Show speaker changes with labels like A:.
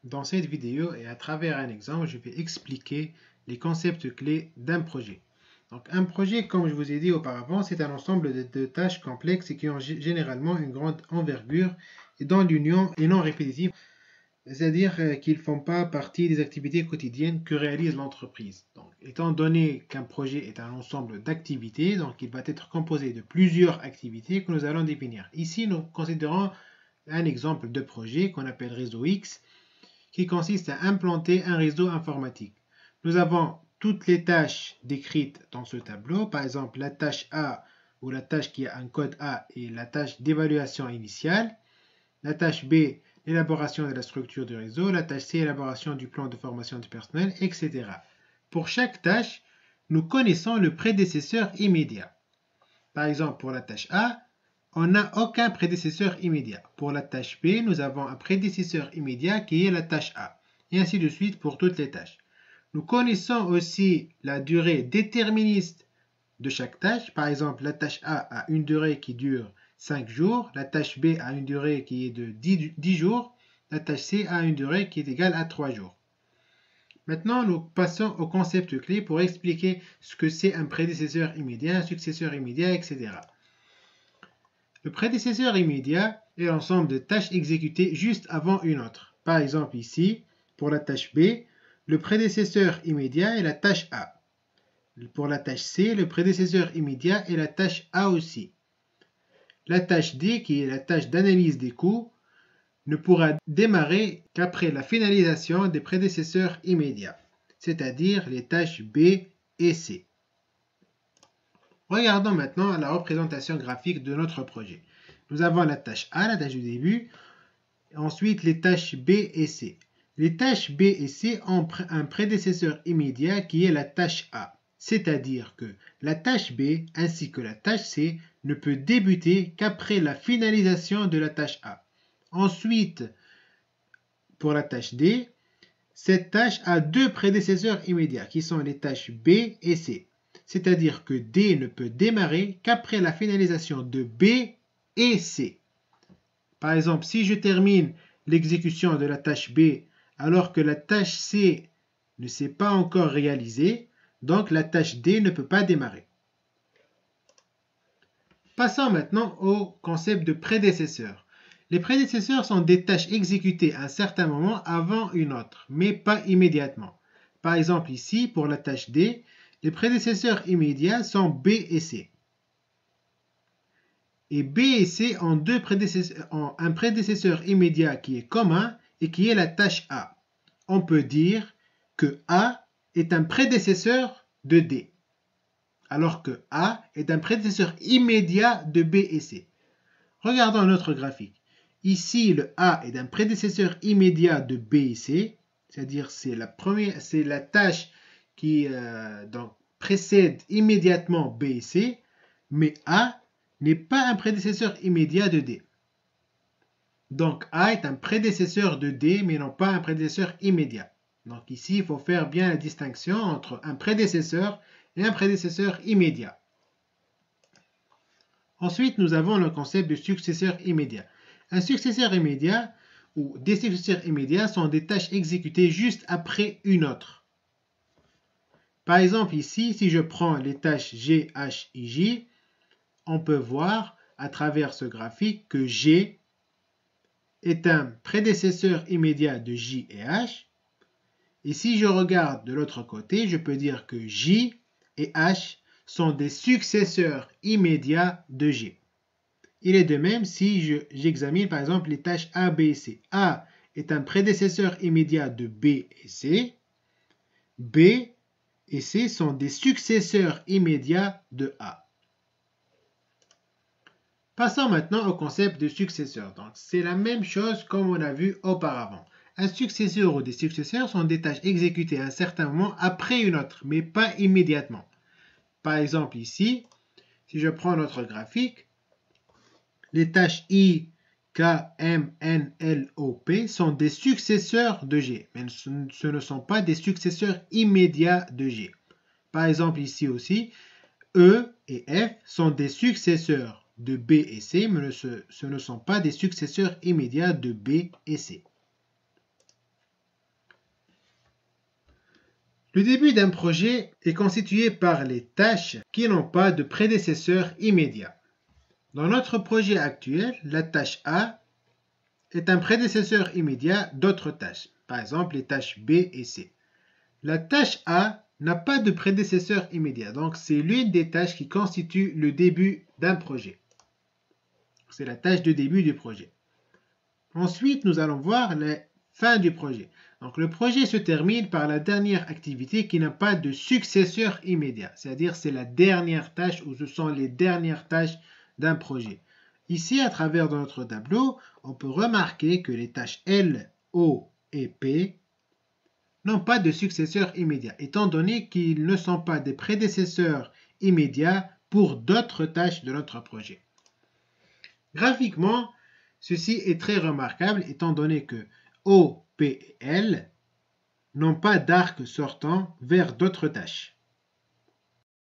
A: Dans cette vidéo et à travers un exemple, je vais expliquer les concepts clés d'un projet. Donc, un projet, comme je vous ai dit auparavant, c'est un ensemble de tâches complexes et qui ont généralement une grande envergure et dont l'union est non répétitive, c'est-à-dire qu'ils ne font pas partie des activités quotidiennes que réalise l'entreprise. Donc, étant donné qu'un projet est un ensemble d'activités, donc il va être composé de plusieurs activités que nous allons définir. Ici, nous considérons un exemple de projet qu'on appelle réseau X, qui consiste à implanter un réseau informatique. Nous avons toutes les tâches décrites dans ce tableau, par exemple la tâche A ou la tâche qui a un code A est la tâche d'évaluation initiale, la tâche B, l'élaboration de la structure du réseau, la tâche C, l'élaboration du plan de formation du personnel, etc. Pour chaque tâche, nous connaissons le prédécesseur immédiat. Par exemple, pour la tâche A, on n'a aucun prédécesseur immédiat. Pour la tâche B, nous avons un prédécesseur immédiat qui est la tâche A. Et ainsi de suite pour toutes les tâches. Nous connaissons aussi la durée déterministe de chaque tâche. Par exemple, la tâche A a une durée qui dure 5 jours. La tâche B a une durée qui est de 10 jours. La tâche C a une durée qui est égale à 3 jours. Maintenant, nous passons au concept clé pour expliquer ce que c'est un prédécesseur immédiat, un successeur immédiat, etc. Le prédécesseur immédiat est l'ensemble de tâches exécutées juste avant une autre. Par exemple ici, pour la tâche B, le prédécesseur immédiat est la tâche A. Pour la tâche C, le prédécesseur immédiat est la tâche A aussi. La tâche D, qui est la tâche d'analyse des coûts, ne pourra démarrer qu'après la finalisation des prédécesseurs immédiats, c'est-à-dire les tâches B et C. Regardons maintenant la représentation graphique de notre projet. Nous avons la tâche A, la tâche du début, ensuite les tâches B et C. Les tâches B et C ont un prédécesseur immédiat qui est la tâche A, c'est-à-dire que la tâche B ainsi que la tâche C ne peut débuter qu'après la finalisation de la tâche A. Ensuite, pour la tâche D, cette tâche a deux prédécesseurs immédiats qui sont les tâches B et C. C'est-à-dire que D ne peut démarrer qu'après la finalisation de B et C. Par exemple, si je termine l'exécution de la tâche B alors que la tâche C ne s'est pas encore réalisée, donc la tâche D ne peut pas démarrer. Passons maintenant au concept de prédécesseur. Les prédécesseurs sont des tâches exécutées à un certain moment avant une autre, mais pas immédiatement. Par exemple ici, pour la tâche D, les prédécesseurs immédiats sont B et C. Et B et C ont un prédécesseur immédiat qui est commun et qui est la tâche A. On peut dire que A est un prédécesseur de D, alors que A est un prédécesseur immédiat de B et C. Regardons notre graphique. Ici, le A est un prédécesseur immédiat de B et C, c'est-à-dire c'est la tâche qui précède immédiatement B et C, mais A n'est pas un prédécesseur immédiat de D. Donc A est un prédécesseur de D, mais non pas un prédécesseur immédiat. Donc ici, il faut faire bien la distinction entre un prédécesseur et un prédécesseur immédiat. Ensuite, nous avons le concept de successeur immédiat. Un successeur immédiat ou des successeurs immédiats sont des tâches exécutées juste après une autre. Par exemple ici, si je prends les tâches G, H et J, on peut voir à travers ce graphique que G est un prédécesseur immédiat de J et H. Et si je regarde de l'autre côté, je peux dire que J et H sont des successeurs immédiats de G. Il est de même si j'examine par exemple les tâches A, B et C. A est un prédécesseur immédiat de B et C. B et C sont des successeurs immédiats de A. Passons maintenant au concept de successeur. Donc, c'est la même chose comme on a vu auparavant. Un successeur ou des successeurs sont des tâches exécutées à un certain moment après une autre, mais pas immédiatement. Par exemple ici, si je prends notre graphique, les tâches I, K, M, N, L, O, P sont des successeurs de G, mais ce ne sont pas des successeurs immédiats de G. Par exemple ici aussi, E et F sont des successeurs de B et C, mais ce ne sont pas des successeurs immédiats de B et C. Le début d'un projet est constitué par les tâches qui n'ont pas de prédécesseur immédiat. Dans notre projet actuel, la tâche A est un prédécesseur immédiat d'autres tâches, par exemple les tâches B et C. La tâche A n'a pas de prédécesseur immédiat, donc c'est l'une des tâches qui constitue le début d'un projet. C'est la tâche de début du projet. Ensuite, nous allons voir la fin du projet. Donc le projet se termine par la dernière activité qui n'a pas de successeur immédiat, c'est-à-dire c'est la dernière tâche ou ce sont les dernières tâches d'un projet. Ici, à travers notre tableau, on peut remarquer que les tâches L, O et P n'ont pas de successeur immédiat, étant donné qu'ils ne sont pas des prédécesseurs immédiats pour d'autres tâches de notre projet. Graphiquement, ceci est très remarquable étant donné que O, P et L n'ont pas d'arc sortant vers d'autres tâches.